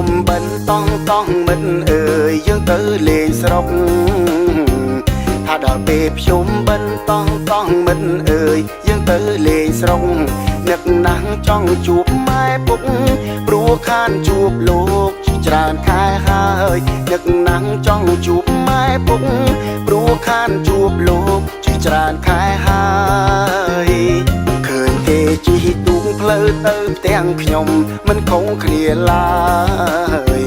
มบันต้องមិនអើយយើងទៅលេងស្រុកថាដល់ពេលភ្ជុំបិណ្ឌต้องមិនអើយយើងទៅលេងស្រុកនឹកណាស់ចង់ជួបម៉ែពុកព្រោះខានជួបលោកច្រើនខែហើយនឹកណាស់ចង់ជួបម៉ែពុកព្រោះខានជួបលោកច្រើនខែហើយឃើញគេជិះទូកផ្លូវទៅផ្ទាំងខ្ញុំមិនខុសគ្នាឡើយ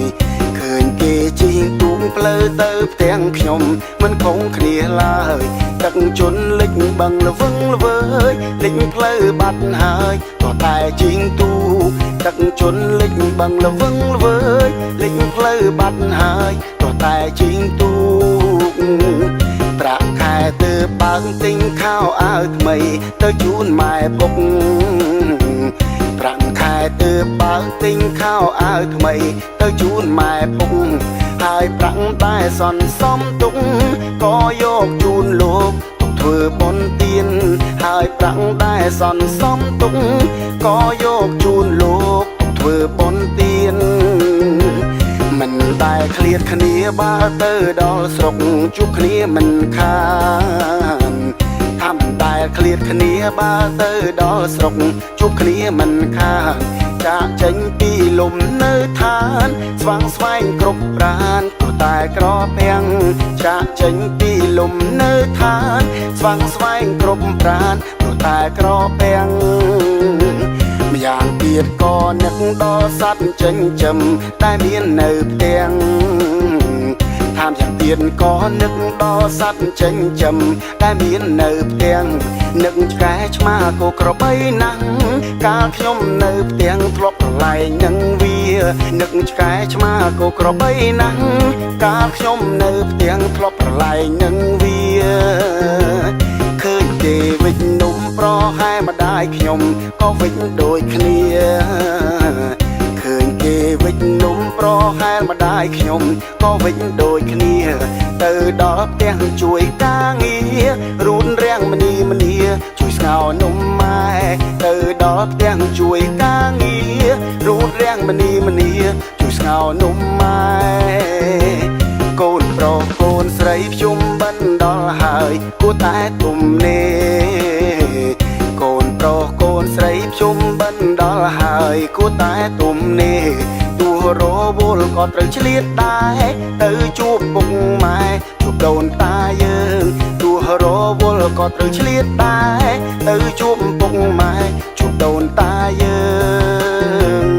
ឃើញគេជិះទូកផ្លូវទៅផ្ទាំងខ្ញុំមិនខុសគ្នាឡើយទឹកជន់លិចបឹងល្វឹងល្វើយលិចផ្លូវបាត់ហើយក៏តែជិះទូកទឹកជន់លិចបឹងល្វឹងល្វើយលិចផ្លូវបាត់ហើយក៏តែជិះទូកប្រាក់ខែទៅបើងទិញខោអាវថ្មីទៅជូនម៉ែពុកប្រាក់ខែទៅបើងទិញខោអាវថ្មីទៅជូនម៉ែពុកហើយប្រាក់ដែលសន្សំទុកក៏យកជូនលោកទុកធ្វើបុណ្យទានហើយប្រាក់ដែលសន្សំទុកក៏យកជូនលោកទុកធ្វើបុណ្យទានមិនដែលឃ្លាតគ្នាបើទៅដល់ស្រុកជួបគ្នាមិនខានថាមិនដែលឃ្លាតគ្នាបើទៅដល់ស្រុកជួបគ្នាមិនខានចាក់ចេញពីលំនៅឋានស្វាងស្វែងគ្រប់ប្រានក៏តែក្រពាំងចាក់ចេញពីលំនៅឋានស្វាងស្វែងគ្រប់ប្រានក៏តែក្រពាំងម្យ៉ាងទៀតក៏នឹកដល់សត្វចិញ្ចឹមតែមាននៅផ្ទាំងថែមយ៉ាងទៀតក៏នឹកដល់សត្វចិញ្ចឹមតែមាននៅផ្ទាំងនឹកឆ្កែឆ្មាគោក្របីណាស់កាលខ្ញុំនៅផ្ទាំងធ្លាប់ប្រឡែងនឹងវានឹកឆ្កែឆ្មាគោក្របីណាស់កាលខ្ញុំនៅផ្ទាំងធ្លាប់ប្រឡែងនឹងវាឃើញគេវិចនំប្រហែម្ដាយខ្ញុំក៏វិចដូចគ្នាឃើញគេវិចនំប្រហែម្ដាយខ្ញុំក៏វិចដូចគ្នាទៅដល់ផ្ទះជួយការងាររូនរាំងមនីជួយស្ងោរនំម៉ែទៅដល់ផ្ទះជួយការងាររូនរាំងមនីជួយស្ងោរនំម៉ែកូនប្រុសកូនស្រីភ្ជុំបិណ្ឌដល់ហើយគួរតែទុំនេកូនប្រុសកូនស្រីភ្ជុំបិណ្ឌដល់ហើយគួរតែទុំនេទោះរវល់ក៏ត្រូវឆ្លៀតដែរទៅជួបពុកម៉ែជួបដូនតាយើងទោះរវល់ក៏ត្រូវឆ្លៀតដែរទៅជួបពុកម៉ែជួបដូនតាយើង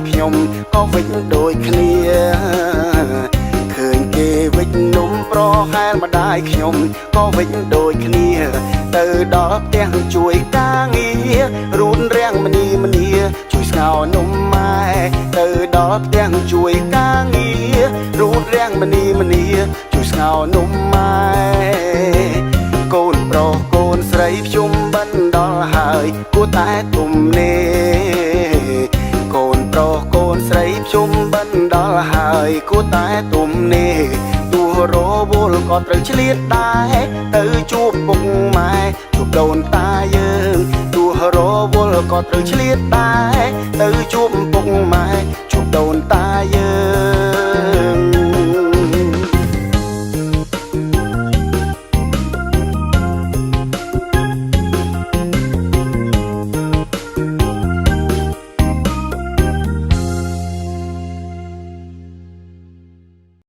ខ្ញុំក៏វិចដូចគ្នាឃើញគេវិចនំប្រហែលម្ដាយខ្ញុំក៏វិចដូចគ្នាទៅដល់ផ្ទះជួយការងាររូនរាំងមនីជួយស្ងោរនំម៉ែទៅដល់ផ្ទះជួយការងាររូនរាំងមនីជួយស្ងោរនំម៉ែកូនប្រុសកូនស្រីភ្ជុំបិណ្ឌដល់ហើយគួរតែទុំនេកូនប្រុសកូនស្រីភ្ជុំបិណ្ឌដល់ហើយគួរតែទុំនេទោះរវល់ក៏ត្រូវឆ្លៀតដែរទៅជួបពុកម៉ែជួបដូនតាយើងទោះរវល់ក៏ត្រូវឆ្លៀតដែរទៅជួបពុកម៉ែជួបដូនតាយើង